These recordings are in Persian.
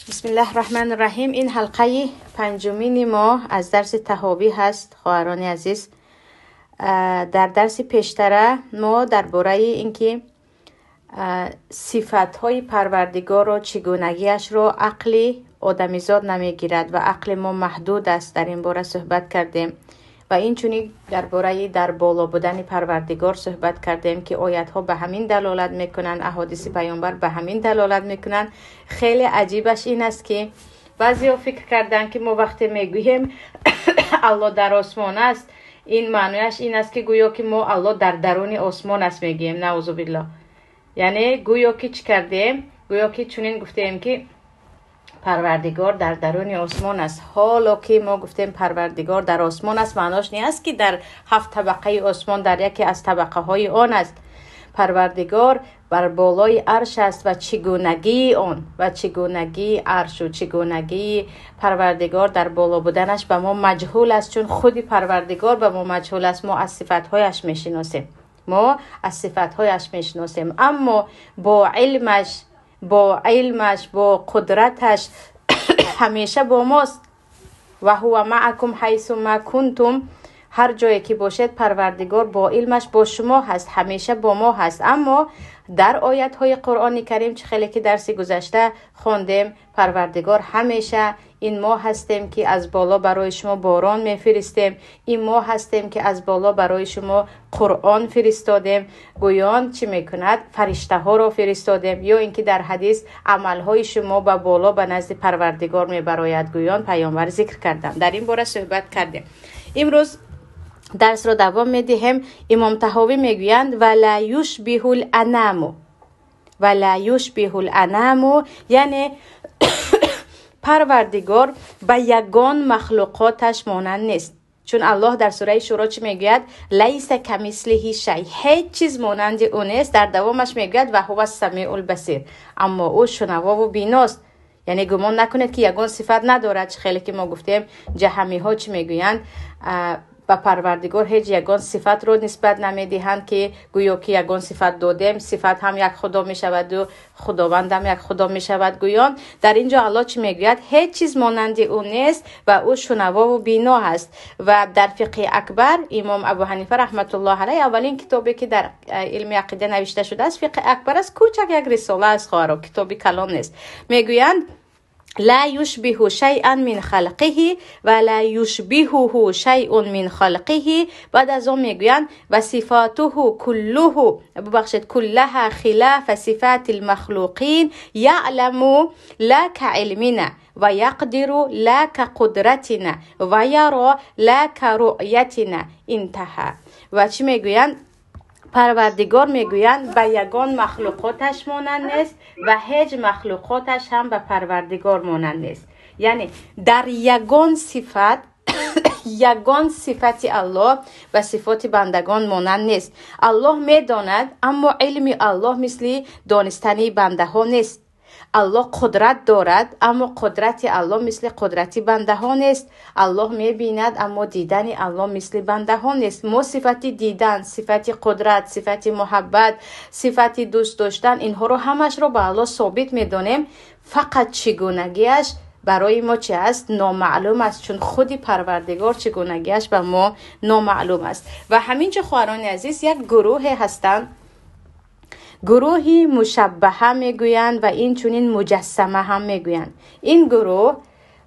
بسم الله الرحمن الرحیم. این حلقه پنجمین ما از درس تهاوی هست. خواهران عزیز، در درس پیشتره ما درباره اینکه صفات‌های پروردگار و چگونگیش رو عقل آدمیزاد نمیگیرد و عقل ما محدود است در این باره صحبت کردیم و اینچنین درباره در بالا بودن پروردگار صحبت کردیم که آیات ها به همین دلالت میکنن، احادیث پیامبر به همین دلالت میکنن. خیلی عجیبش این است که بعضی فکر کردن که ما وقتی میگوییم الله در آسمان است، این معنیش این است که گویا که ما الله در درون آسمان است میگیم. نعوذ بالله. یعنی گویا که چی کردیم؟ گویا که چنین گفتیم که پروردگار در درون آسمان است. حالا که ما گفتیم پروردگار در آسمان است، معناش نیست که در 7 طبقه آسمان در یکی از طبقه های آن است. پروردگار بر بالای عرش است و چگونگی آن و چگونگی عرش و چگونگی پروردگار در بالا بودنش به ما مجهول است، چون خودی پروردگار به ما مجهول است. ما از صفاتهایش میشناسیم، اما با علمش با قدرتش همیشه با ماست. و هو معکم حیث ما کنتم، هر جایی که باشد پروردگار با علمش با شما هست، همیشه با ما هست. اما در آیت های قرآن کریم چه خیلی که درس گذشته خواندیم، پروردگار همیشه این ما هستیم که از بالا برای شما باران میفرستیم، این ما هستیم که از بالا برای شما قرآن فرستادیم. گویان چی میکند؟ فرشته ها را فرستادیم. یا اینکه در حدیث عمل های شما به بالا به نزد پروردگار میبراید. گویان پیامبر ذکر کردم، در این باره صحبت کردیم. امروز درس را دوام میدیم. امام طحاوی میگویند ولا یشبه الانام، یعنی پروردگار به یگان مخلوقاتش مانند نیست. چون الله در سوره شورا چی میگوید؟ لیس کمثله شیء، هیچ چیز مانند او نیست. در دوامش میگوید و هو السمیع البصیر، اما او شنوا و بیناست. یعنی گمان نکنید که یگان صفت ندارد. خیلی که ما گفتیم جهمی ها چی میگویند؟ با پروردگار هیچ یگان صفت رو نسبت نمیدهند که گویا که یگان صفت دادیم، صفت هم یک خدا می شود و خداوند هم یک خدا می شود. گویان در اینجا الله چی میگوید؟ هیچ چیز مانند او نیست و او شنوا و بینا هست. و در فقه اکبر امام ابو حنیفه رحمت الله علیه، اولین کتابی که در علم عقیده نوشته شده است فقه اکبر است. کوچک یک رساله است، خواهران، کتابی کلان نیست. میگویند لا يشبه شيئا من خلقه ولا يشبهه شيء من خلقه. بعد از اون میگویند و صفاته كلها خلاف صفات المخلوقین یعلم لا كعلمنا و یقدر لا كقدرتنا و یرى لا كرؤیتنا. انتهى. و چی میگویند؟ پروردگار میگویند به یگان مخلوقاتش مانند نیست و هیچ مخلوقاتش هم به پروردگار مانند نیست. یعنی در یگان صفت یگان صفت الله و صفات بندگان مانند نیست. الله میداند، اما علم الله مثل دانستنی بنده ها نیست. الله قدرت دارد، اما قدرت الله مثل قدرت بنده ها نیست. الله میبیند، اما دیدن الله مثل بنده ها نیست. ما صفت دیدن، صفت قدرت، صفت محبت، صفت دوست داشتن، اینها رو همش رو به الله ثابت میدانیم. فقط چگونگیش برای ما چه است؟ نامعلوم است، چون خودی پروردگار چگونگیش به ما نامعلوم است. و همینجا خواهران عزیز یک گروه هستند، گروهی مشبهه میگویند و این چونین مجسمه هم میگویند. این گروه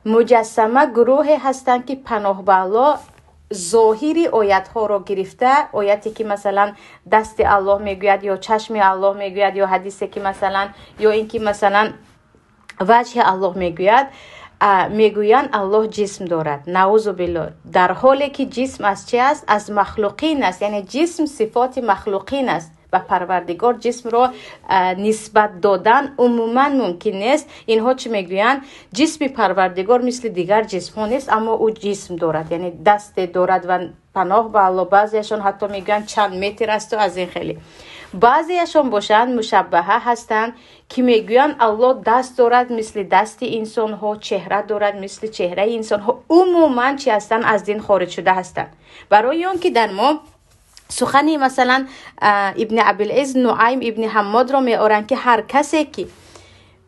مجسمه گروهی هستند که پناه به الله ظاهری آیت ها را گرفته، آیتی که مثلا دست الله میگوید یا چشم الله میگوید یا حدیثی که مثلا یا اینکه مثلا وجه الله میگوید، میگویند الله جسم دارد. نعوذ بالله. در حالی که جسم از چه است؟ از مخلوقین است. یعنی جسم صفات مخلوقین است و پروردگار جسم را نسبت دادن عموما ممکن نیست. اینها چی میگویند؟ جسم پروردگار مثل دیگر جسم ها نیست، اما او جسم دارد، یعنی دست دارد. و پناه به الله بعضیشان حتی میگویند چند متر است و از این خیلی. بعضیشان باشند مشبهه هستند که میگویند الله دست دارد مثل دست انسان ها، چهره دارد مثل چهره انسان ها. عموما چی هستند؟ از دین خارج شده هستند. برای اون که در ما سخنی مثلا ابن ابی العز نعیم ابن حماد را میارن که هر کسی که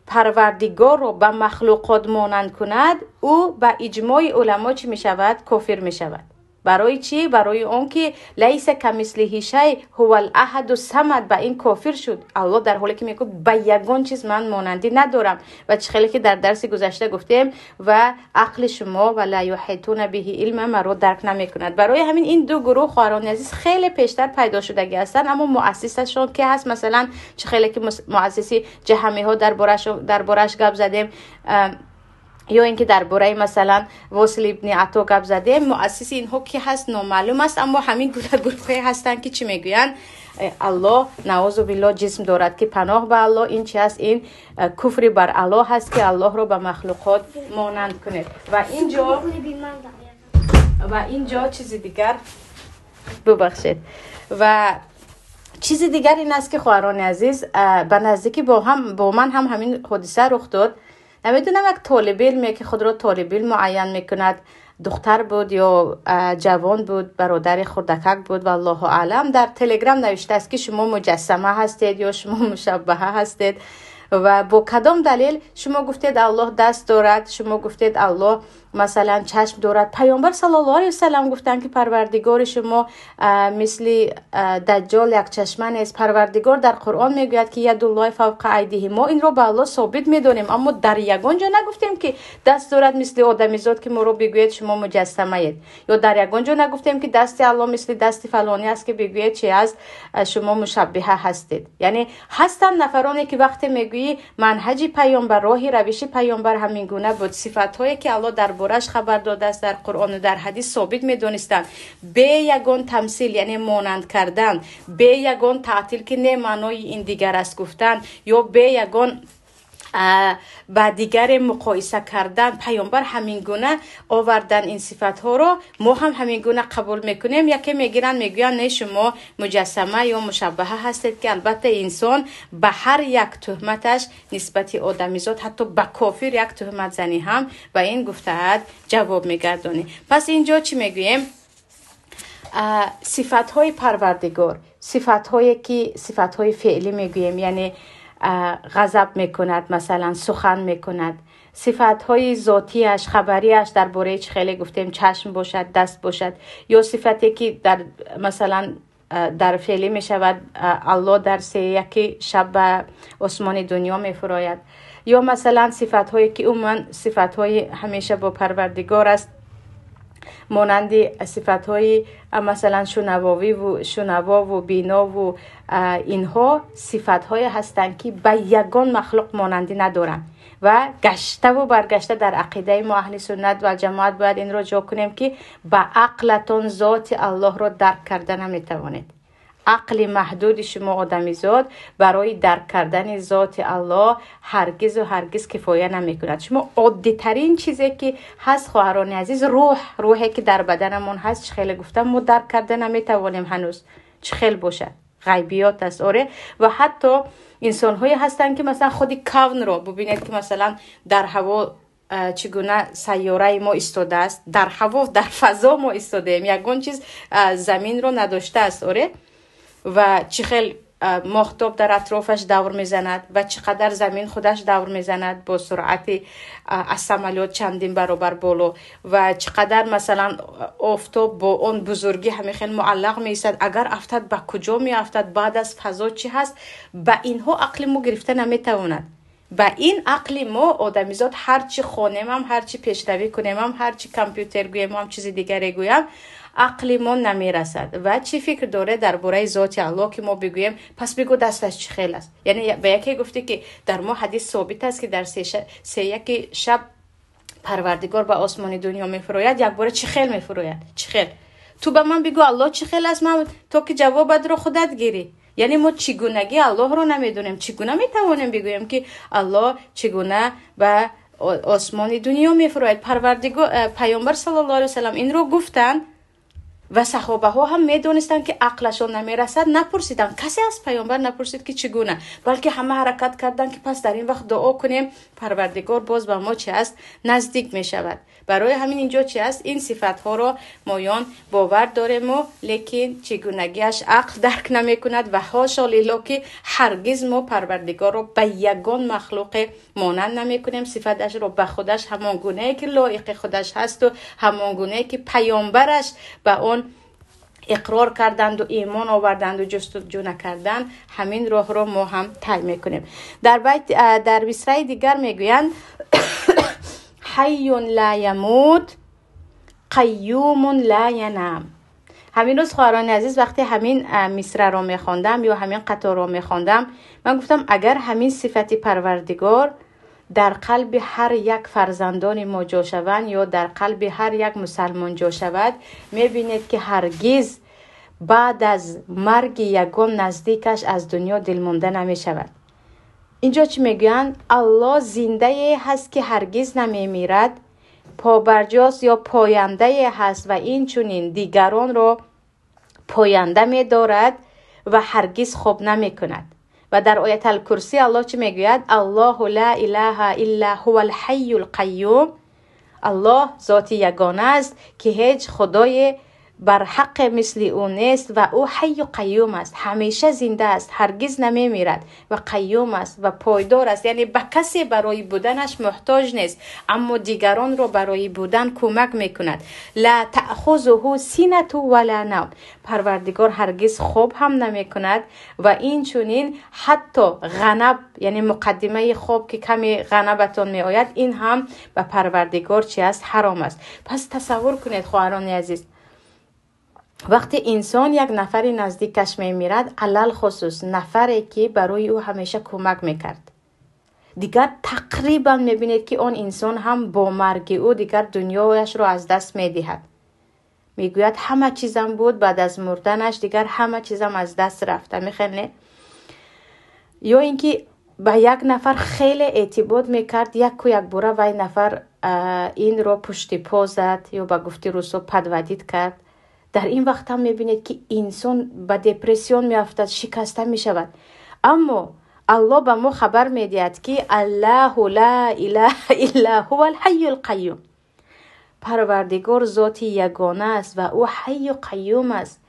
پروردگار رو به مخلوقات مانند کند، او به اجماع علما چی می شود؟ کافر می شود. برای چی؟ برای اون که لیس کمثله شیء هو الاحد الصمد، به این کافر شد. الله در حالی که میگه به یگان چیز من مانندی ندارم و چه خیلی که در درس گذشته گفتیم و عقل شما و لا یحیطون به علم ما رو درک نمیکند. برای همین این دو گروه خواهران عزیز خیلی پیشتر پیدا شدگی هستند، اما مؤسسشون که هست، مثلا چه خیلی که مؤسسی جهمی ها در بارش گپ زدیم، یا اینکه درباره مثلا وصل ابن عطا گپ زده، مؤسس اینها کی هست نامعلوم است، اما همین گروه هستند که چی میگوین؟ الله نعوذ بالله جسم دارد، که پناه به الله. این چی است؟ این کفر بر الله هست که الله رو به مخلوقات مانند کنه. و اینجا چیز دیگر ببخشید و چیز دیگر این است که خواهران عزیز به نزدیکی با من هم همین حادثه رخ داد. نمیدونم یک طالب علمی که خود را طالب علم معین میکند، دختر بود یا جوان بود، برادر خردکک بود و الله اعلم، در تلگرام نوشته است که شما مجسمه هستید یا شما مشبهه هستید و با کدام دلیل شما گفتید الله دست دارد، شما گفتید الله مثلا چشم دارد. پیامبر صلی الله علیه و سلم گفتند که پروردگار شما مثل دجال یک چشمه نیست. پروردگار در قرآن میگوید که ید الله فوق ایدیهم، ما این رو به الله ثابت میدونیم، اما در یگان جا نگفتیم که دست دارد مثل آدمیزاد که ما رو بگوید شما مجسمه اید، یا در یگان جا نگفتیم که دست الله مثل دست فلانی است که بگوید چی است شما مشبهه هستید. یعنی هستن نفرانی که وقتی میگویی منهج پیامبر، راه روش پیامبر همین گونه بود، صفات‌هایی که الله در برش خبر داده است در قرآن و در حدیث ثابت می‌دونستند، به یگان تمثیل یعنی مانند کردن، به یگان تعطیل که نه معنای این دیگر است گفتن، یا به یگان با دیگر مقایسه کردن. پیامبر همین گونه آوردن این صفات ها رو، ما هم همین گونه قبول میکنیم. یکی میگیرن میگوین نه شما مجسمه یا مشبهه هستید، که البته انسان به هر یک تهمتش نسبت آدمیزاد، حتی به کافر یک تهمت زنی هم به این گفته‌اند جواب میگردونی. پس اینجا چی میگوییم؟ صفات های پروردگار، صفات هایی که صفات های فعلی میگوییم، یعنی غضب میکند، مثلا سخن میکند، صفات های ذاتیش خبریش درباره چه خیلی گفتیم چشم باشد، دست باشد، یا صفتی که در مثلا در فعلی میشود الله در یکی شب به آسمان دنیا میفراید، یا مثلا صفات هایی که عموما صفات های همیشه با پروردگار است، مانند صفت های مثلا شنوا و بینا و اینها صفت های هستند که به یگان مخلوق مانندی ندارند و گشته و برگشته در عقیده ما اهل سنت و جماعت باید این را جا کنیم که به عقلتون ذات الله را درک کردن نمیتوانید. عقل محدود شما آدمیزاد برای درک کردن ذات الله هرگز و هرگز کفایه نمی کند. شما عادی ترین چیزی که هست خواهران عزیز روحی که در بدنمون هست، چه خیلی گفتم ما درک کردن نمی توانیم هنوز، چه خیلی باشه غیبیات است. آره، و حتی انسان هایی هستن که مثلا خودی کون رو ببینید که مثلا در هوا چگونه سیاره ما ایستاده است، در هوا در فضا ما ایستاده ایم، یگان چیز زمین رو نداشته است. آره، و چقدر ماهتاب در اطرافش دور میزند و چقدر زمین خودش دور میزند با سرعت از سمالیات چندین برابر بالا، و چقدر مثلا آفتاب با اون بزرگی همه خیلی معلق میستد، اگر افتاد به کجا میافتد، بعد از فضا چی هست. به اینها عقل ما گرفته نمیتواند. با این عقل ما آدمیزاد هرچی خونیم هم، هرچی پیشروی کنیم هم، هرچی کامپیوتر گویم هم، چیز دیگری گویم، عقل ما نمیرسد. و چی فکر داره درباره ذات الله که ما بگوییم پس بگو دستش چه خیل است. یعنی به یکی گفته که در ما حدیث ثابت است که در یک شب پروردگار به آسمان دنیا میفراید، یک بار چه خیل میفراید، چه خیل. تو به من بگو الله چه خیل است، من تو که جواب رو خودت گیری. یعنی ما چگونگی الله رو نمیدونیم، چگونه میتوانیم بگوییم که الله چگونه به آسمان دنیا میفراید. پروردگار پیامبر صلی الله علیه و سلم این رو گفتن و صحابه ها هم میدونستن که عقلشون نمیرسد، نپرسیدن. کسی از پیامبر نپرسید که چگونه، بلکه همه حرکت کردن که پس در این وقت دعا کنیم پروردگار باز به ما چی است نزدیک می شود. برای همین اینجا چی است، این صفت ها رو مایان باور داریم و لیکن چگونگیش عقل درک نمی کند و حاشا لیلا که هرگز ما پروردگار رو به یگان مخلوق مانند نمی کنیم، صفتش رو به خودش همان گونه که لایق خودش هست و همان گونه که پیامبرش به اون اقرار کردند و ایمان آوردند و جستجو نکردند، همین راه رو ما هم طی میکنیم. در مصرع دیگر میگویند حی لا یموت قیوم لا ینام. همین روز خواهران عزیز وقتی همین مصرع رو میخواندم یا همین قطعه رو میخواندم، من گفتم اگر همین صفت پروردگار در قلب هر یک فرزندان ما جا شوند یا در قلب هر یک مسلمان جا شود، میبینید که هرگز بعد از مرگ یگان نزدیکش از دنیا دل مانده نمی شود. اینجا چی میگویند؟ الله زنده هست که هرگز نمی میرد، پابرجاست یا پاینده هست و این چونین دیگران رو پاینده می دارد و هرگز خواب نمی کند. و در آیت الکرسی الله چی میگوید؟ الله لا اله الا هو الحی القیوم. الله ذات یگانه است که هیچ خدای بر حق مثل او نیست و او حی و قیوم است، همیشه زنده است، هرگز نمی میرد و قیوم است و پایدار است، یعنی به کسی برای بودنش محتاج نیست اما دیگران رو برای بودن کمک میکند. لا تأخذه سینة ولا نوم. پروردگار هرگز خواب هم نمی کند و این چونین حتی غنب، یعنی مقدمه خواب که کمی غنبتون می آید، این هم به پروردگار چی است؟ حرام است. پس تصور کنید خواهران عزیز، وقتی انسان یک نفری نزدیکش میمیرد، علل خصوص نفری که برای او همیشه کمک میکرد، دیگر تقریبا میبینید که اون انسان هم با مرگ او دیگر دنیایش رو از دست میدهد. میگوید همه چیزم بود، بعد از مردنش دیگر همه چیزم از دست رفته. میخنه یا اینکه به یک نفر خیلی اعتماد میکرد، یک باره و این نفر این رو پشت پا زد یا به گفتی روسو پدودید کرد، در این وقت هم میبینید که انسان به دپرسیون میافتد، شکسته میشود. اما الله به ما خبر میدهد که الله لا اله الا هو الحی القیوم. پروردگار ذات یگانه است و او حی و قیوم است.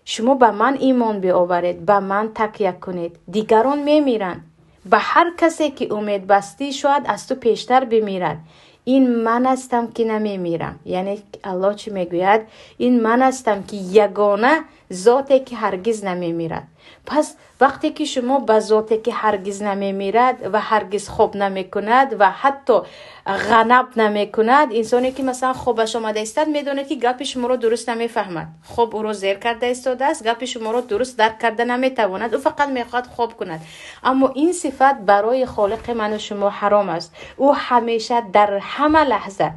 شما به من ایمان بیاورید، به من تکیه کنید. دیگران میمیرند، به هر کسی که امید بستی شاید از تو پیشتر بمیرد. این من هستم که نمیمیرم. یعنی الله چی میگوید؟ این من هستم که یگانه ذاتی که هرگز نمیمیرد. پس وقتی که شما به ذاتی که هرگز نمیمیرد و هرگز خواب نمیکند و حتی غنب نمیکند، انسانی که مثلا خوابش آمده است میدونه که گپ شما رو درست نمیفهمد، خواب او رو زیر کرده ایستاده است، گپ شما رو درست درک کرده نمیتواند، او فقط میخواد خواب کند. اما این صفت برای خالق من و شما حرام است. او همیشه در همه لحظه،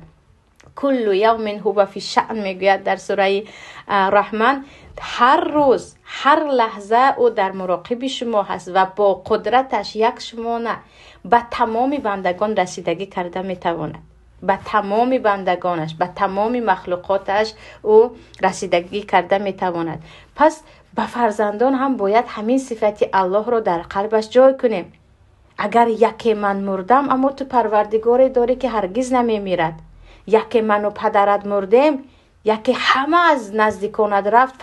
کل یوم هو فی شأن میگوید در سوره رحمان، هر روز هر لحظه او در مراقب شما هست و با قدرتش یک شما نه، به تمام بندگان رسیدگی کرده میتواند. به تمام بندگانش، به تمام مخلوقاتش او رسیدگی کرده میتواند. پس به فرزندان هم باید همین صفت الله رو در قلبش جای کنیم. اگر یکی من مردم اما تو پروردگاری داری که هرگز نمیمیرد، یکی من و پدرت مردیم، یکی همه از نزدیکانت رفت،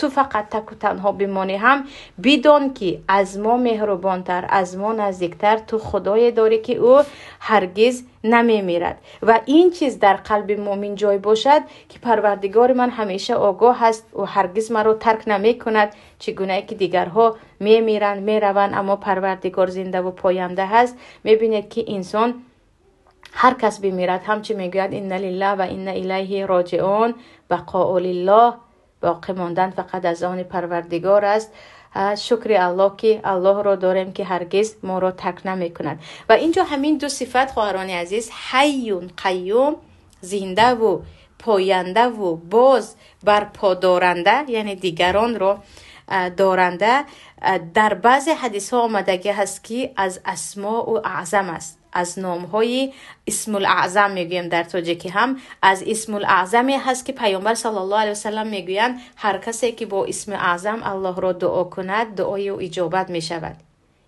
فقط تک و تنها بمانی، هم بدون که از ما مهربانتر، از ما نزدیکتر تو خدای داری که او هرگز نمیمیرد. و این چیز در قلب مؤمن جای باشد که پروردگار من همیشه آگاه هست و هرگز مرا ترک نمی کند. چگونه که دیگرها میمیرند میروند اما پروردگار زنده و پاینده هست. میبینید که انسان هر کس بمیرد همچی میگوید ان لله و ان الیه راجعون، بقاء لله، باقی ماندن فقط از آن پروردگار است. شکر الله که الله را داریم که هرگز ما را ترک نمی کند. و اینجا همین دو صفت خواهران عزیز، حی قیوم، زنده و پاینده و باز بر پا دارنده، یعنی دیگران را دارنده، در بعض حدیث ها آمدگی هست که از اسماء و اعظم است. از نام‌های اسم الاعظم میگویم در تاجیکی هم از اسم الاعظمی هست که پیامبر صلی الله علیه وسلم میگویند هر کسی که با اسم اعظم الله را دعا کند دعای او اجابت میشود.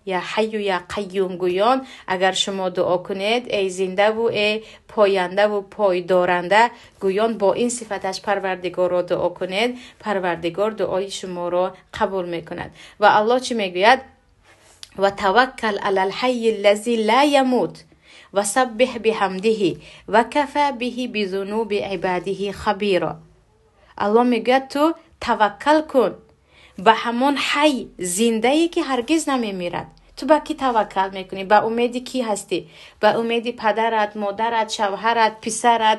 یا حی یا قیوم گویان اگر شما دعا کنید ای زنده و ای پاینده و پایدارنده گویان با این صفتش پروردگار را دعا کنید پروردگار دعای شما را قبول میکند. و الله چی میگوید؟ و توکل علی الحی الذی لا یموت و سبح بحمده و کفی به بذنوب عباده خبیرا. الله میگه تو توکل کن به همون حی زنده ای که هرگز نمیمیرد. تو با کی توکل میکنی؟ با امیدی کی هستی؟ با امیدی پدرت، مادرت، شوهرت، پسرت،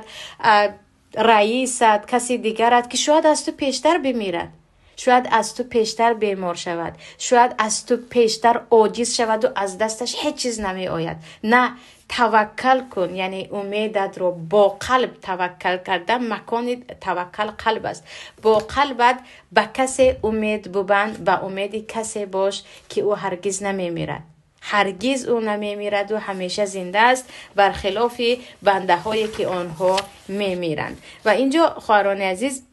رئیست، کسی دیگرت که شاید از تو پیشتر بمیرد، شاید از تو پیشتر بیمار شود، شاید از تو پیشتر عاجز شود و از دستش هیچ چیز نمی آید. نه، توکل کن، یعنی امیدت رو با قلب توکل کردن. مکان توکل قلب است. با قلبت به کسی امید ببند، به امید کسی باش که او هرگز نمیمیرد. هرگز او نمیمیرد و همیشه زنده است، برخلاف بنده هایی که آنها میمیرند. و اینجا خواهران عزیز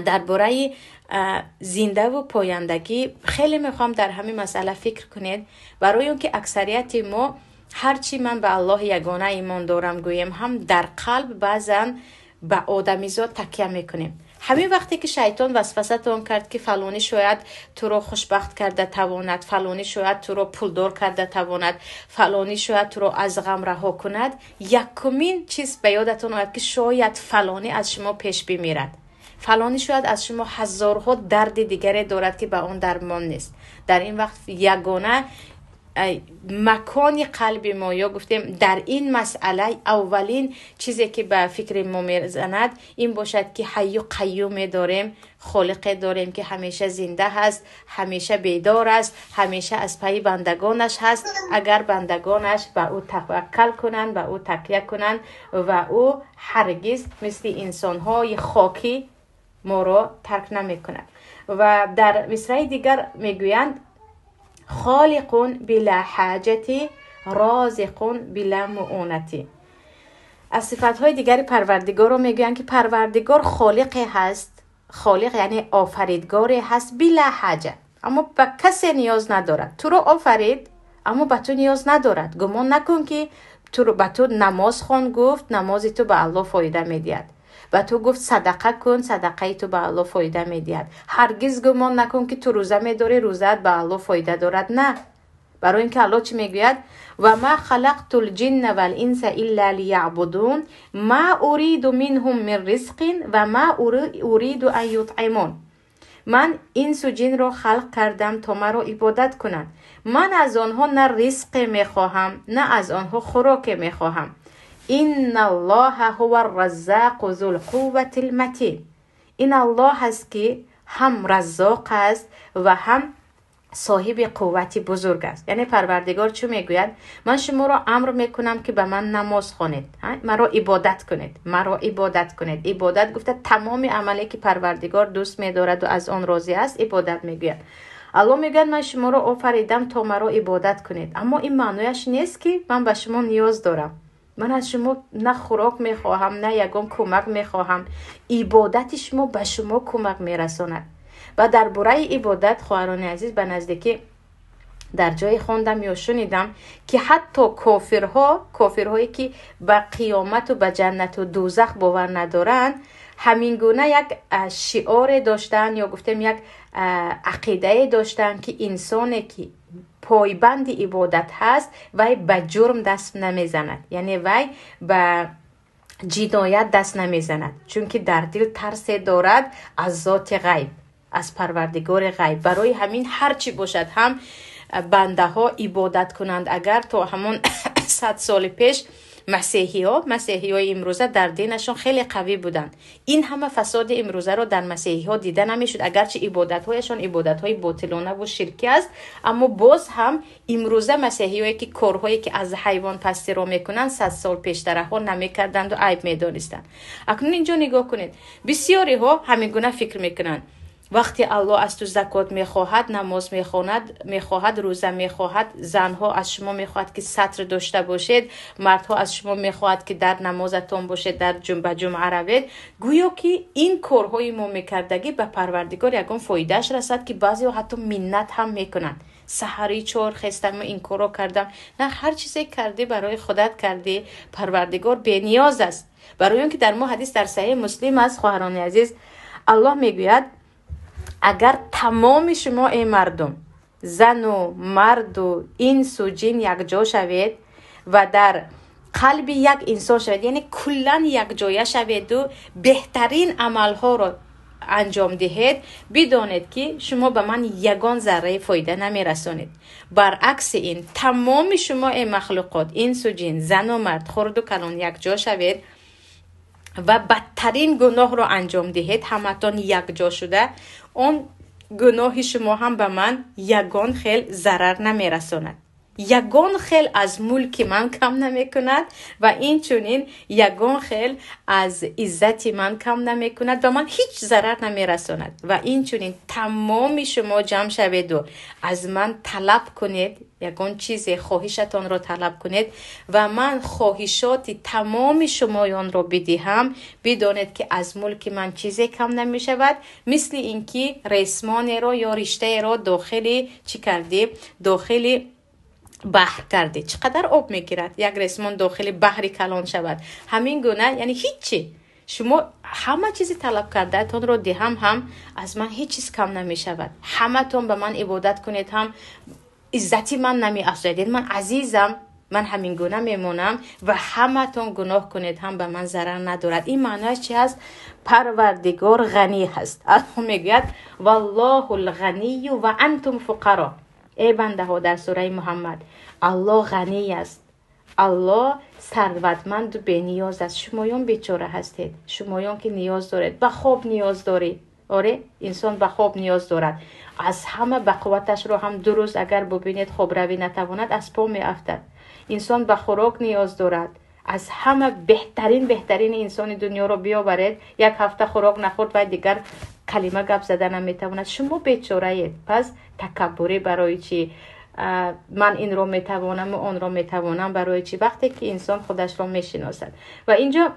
درباره زنده و پایندگی خیلی میخوام در همین مسئله فکر کنید، برای اون که اکثریت ما هرچی من به الله یگانه ایمان دارم گویم هم در قلب بعضا به آدمیزاد تکیه میکنیم. همین وقتی که شیطان وسوسه تون کرد که فلانی شاید تو رو خوشبخت کرده تواند، فلانی شاید تو رو پولدار کرده تواند، فلانی شاید تو رو از غم رها کند، یکمین چیز به یادتون آید که شاید فلانی از شما پیش بمیرد، فلانی شاید از شما هزارها درد دیگری دارد که به اون درمان نیست. در این وقت یگانه مکان قلب ما، یا گفتیم در این مسئله اولین چیزی که به فکر ما میزند این باشد که حی و قیوم داریم، خالق داریم که همیشه زنده هست، همیشه بیدار است، همیشه از پای بندگانش هست. اگر بندگانش به او توکل کنند، به او تکیه کنند و او هرگز مثل انسان‌های خاکی ما را ترک نمی کند. و در مصرع دیگر میگویند خالق بلا حاجتی رازق بلا معونتی. از صفتهای دیگر پروردگار رو میگویند که پروردگار خالق هست، خالق یعنی آفریدگاری هست، بلا حاجه، اما به کسی نیاز ندارد. تو رو آفرید اما به تو نیاز ندارد. گمان نکن که به تو نماز خوان، گفت نماز تو به الله فایده میدهد. و تو گفت صدقه کن، صدقه تو به الله فایده میدهد. هرگز گمان نکن که تو روزه میداری، روزت به الله فایده دارد. نه، برای اینکه الله چی میگوید؟ و ما خلقت الجن والانس الا لیعبدون ما اريد منهم من رزق و ما اريد ان یطعمون. من انس و جن را خلق کردم تا مرا عبادت کنند. من از آنها نه رزق میخواهم نه از آنها خوراک میخواهم. این الله هو الرزاق ذو القوة المتین. این الله هست که هم رزاق است و هم صاحب قوت بزرگ است. یعنی پروردگار چه میگوید؟ من شما را امر میکنم که به من نماز خوانید، مرا عبادت کنید، مرا عبادت کنید. عبادت گفته تمام عملی که پروردگار دوست میدارد و از آن راضی است عبادت میگوید. الله میگه من شما را آفریدم تا مرا عبادت کنید، اما این معنیش نیست که من به شما نیاز دارم. من از شما نه خوراک میخواهم نه یگان کمک میخواهم. عبادت شما به شما کمک میرساند. و در برای عبادت خواهران عزیز به نزدیکی در جای خوندم یا شنیدم که حتی کافرهایی که به قیامت و به جنت و دوزخ باور ندارند همین گونه یک شعار داشتن یا گفتیم یک عقیده داشتن که انسانی که پایبند عبادت هست وی به جرم دست نمیزند، یعنی وی به جنایت دست نمیزند، چون که در دل ترس دارد از ذات غیب، از پروردگار غیب. برای همین هرچی باشد هم بنده ها عبادت کنند. اگر تا همون 100 سال پیش مسیحی های امروزه در دینشون خیلی قوی بودند، این همه فساد امروزه رو در مسیحی ها دیده نمیشد. اگرچه عبادت هایشان عبادت های باطلانه و شرکی است، اما باز هم امروزه مسیحی هایی که کارهایی که از حیوان پستی رو میکنن 100 سال پیشتر ها نمیکردند و عیب میدانستند. اکنون اینجا نگاه کنید، بسیاری ها همین گونه فکر میکنند وقتی الله از تو زکات میخواهد، نماز میخواهد، روزه میخواهد، زنها از شما میخواهد که ستر داشته باشید، مردها از شما میخواهد که در نمازتون باشید، در جمعه روید، گویا که این کارهای ما میکردگی به پروردگار یگان فایدهش رسد که بعضی حتی منت هم میکنند. سحری 4 خستم این کارو کردم. نه، هر چیزی کردی برای خودت کردی. پروردگار بی نیاز است. برای اون که در ما حدیث در صحیح مسلم است خواهران عزیز، الله میگوید اگر تمام شما ای مردم، زن و مرد و انس و جن یک جا شوید و در قلب یک انسان شوید، یعنی کلا یک جای شوید و بهترین عملها را انجام دهید، بدانید که شما به من یگان ذره فایده نمی رسانید. برعکس این، تمام شما ای مخلوقات، انس و جن، زن و مرد، خرد و کلان یک جا شوید و بدترین گناه رو انجام دهید، همتون یک جا شده، اون گناه شما هم به من یگان خیل ضرر نمی رساند. یگان خیل از ملک من کم نمی کند و این چونین یگان خیل از عزت من کم نمی کند و من هیچ ضرر نمی رساند. و این چونین تمام شما جمع شوید و از من طلب کنید، یگان چیز خواهشتان را طلب کنید و من خواهشات تمام شمایان را بدهم، بدانید که از ملک من چیزی کم نمی شود. مثل اینکه ریسمان را یا رشته را داخل چی کردی؟ داخل بحر کرده، چقدر آب میگیرد یک ریسمان داخل بحر کلان شود. همین گونه یعنی هیچی، شما همه چیزی طلب کرده تان رو دهم هم از من هیچ چیز کم نمی شود. همه تون به من عبادت کنید هم عزتی من نمی افزایید، من عزیزم، من همین گونه میمونم و همه تون گناه کنید هم به من ضرر ندارد. این معنیش چی است؟ پروردگار غنی هست. الله میگوید والله الغنی و انتم فقرا. ای بنده ها، در سوره محمد الله غنی است، الله ثروتمند و بی نیاز است. شمایان بیچاره هستید، شمایان که نیاز دارید، به خواب نیاز دارید. آره، انسان به خواب نیاز دارد. از همه به قوتش رو هم 2 روز اگر ببینید خواب روی نتواند از پا می افتد. انسان به خوراک نیاز دارد. از همه بهترین انسان دنیا رو بیاورید، 1 هفته خوراک نخورد و دیگر کلمه گپ زدن نمیتواند. شما بیچاره اید. پس تکبری برای چی؟ من این رو میتوانم و اون رو میتوانم برای چی؟ وقتی که انسان خودش رو میشناسد. و اینجا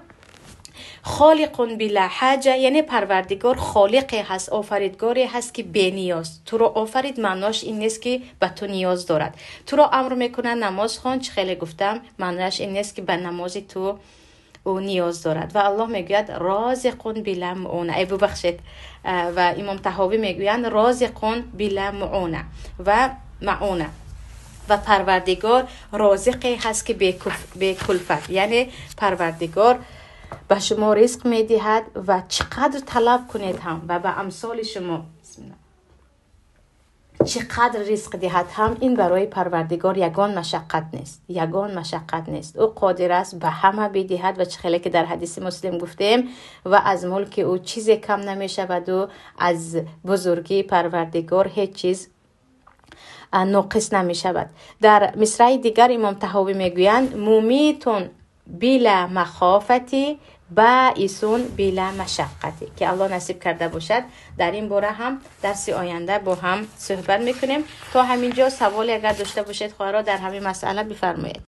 خالق بلا حاجه، یعنی پروردگار خالقی هست، آفریدگاری هست که بی نیاز. تو رو آفرید معناش این نیست که به تو نیاز دارد. تو رو امر میکنه نماز خوان، چه خیلی گفتم، معناش این نیست که به نماز تو او نیاز دارد. و الله میگوید رازقون بلا معونه. ای ببخشید، و امام طحاوی میگویند رازقون بلا معونه و معونه. و پروردگار رازقی هست که به کلفت، یعنی پروردگار به شما رزق میدهد و چقدر طلب کنید هم و به امثال شما چقدر رزق دهد هم، این برای پروردگار یگان مشقت نیست. او قادر است به همه بدهد و چه خیلی که در حدیث مسلم گفتیم و از ملک او چیزی کم نمی شود و از بزرگی پروردگار هیچ چیز ناقص نمی شود. در مصرع دیگر امام طحاوی میگویند مومیتون بلا مخافتی بائسون بلا مشقتی. که الله نصیب کرده باشد در این باره هم درس آینده با هم صحبت میکنیم. تا همینجا سوال اگر داشته باشید خواهرها در همین مسئله بفرمایید.